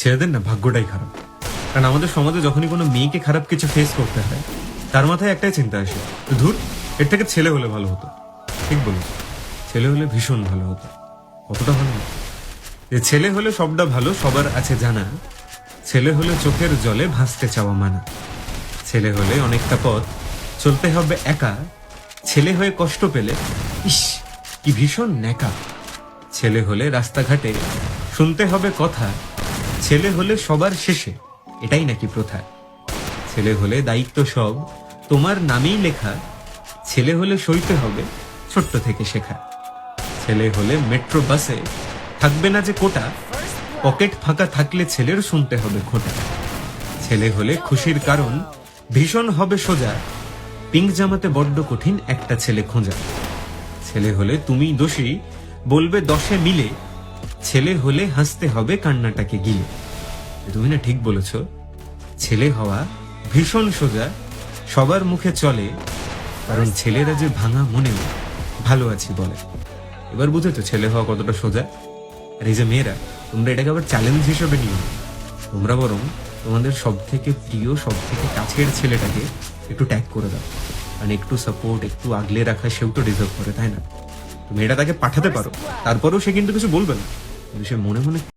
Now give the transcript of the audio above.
ছেলেদের না ভাগ্যটাই খারাপ। কারণ আমাদের সমাজে যখনই কোনো মেয়েকে খারাপ কিছু ফেস করতে হয়, তার মাথায় একটাই চিন্তা আসে, ধুর, এর থেকে ছেলে হলে ভালো হতো। ঠিক বলি, ছেলে হলে ভীষণ ভালো হতো। কতটা ভালো হতো যে ছেলে হলে সবটা ভালো সবার আছে জানা। ছেলে হলে চোখের জলে ভাসতে চাওয়া মানা। ছেলে হলে অনেকটা পথ চলতে হবে একা। ছেলে হয়ে কষ্ট পেলে ইস কি ভীষণ ন্যাকা। ছেলে হলে রাস্তাঘাটে শুনতে হবে কথা। ছেলে হলে সবার শেষে এটাই নাকি প্রথা। ছেলে হলে দায়িত্ব সব তোমার নামেই লেখা। ছেলে হলে সইতে হবে ছোট্ট থেকে শেখা। ছেলে হলে মেট্রো বাসে থাকবে না যে কোটা। পকেট ফাঁকা থাকলে ছেলের শুনতে হবে খোটা। ছেলে হলে খুশির কারণ ভীষণ হবে সোজা। পিঙ্ক জামাতে বড্ড কঠিন একটা ছেলে খোঁজা। ছেলে হলে তুমি দোষী বলবে 10 মিলে। ছেলে হলে হাসতে হবে কান্নাটাকে গিলে। তুমি না ঠিক বলেছ, ছেলে হওয়া ভীষণ সোজা। সবার মুখে চলে, কারণ ছেলেরা যে ভাঙা মনেও ভালো আছি বলে। এবার বুঝেছো ছেলে হওয়া কতটা সোজা। আর এই যে মেয়েরা, তোমরা এটাকে আবার চ্যালেঞ্জ হিসেবে নিও না। তোমরা বরং তোমাদের সব থেকে প্রিয় সব থেকে কাছের ছেলেটাকে একটু ট্যাগ করে দাও। মানে একটু সাপোর্ট, একটু আগলে রাখা সেও তো ডিজার্ভ করে, তাই না? তুমি এটা তাকে পাঠাতে পারো, তারপরেও সে কিন্তু কিছু বলবে না, কিন্তু সে মনে মনে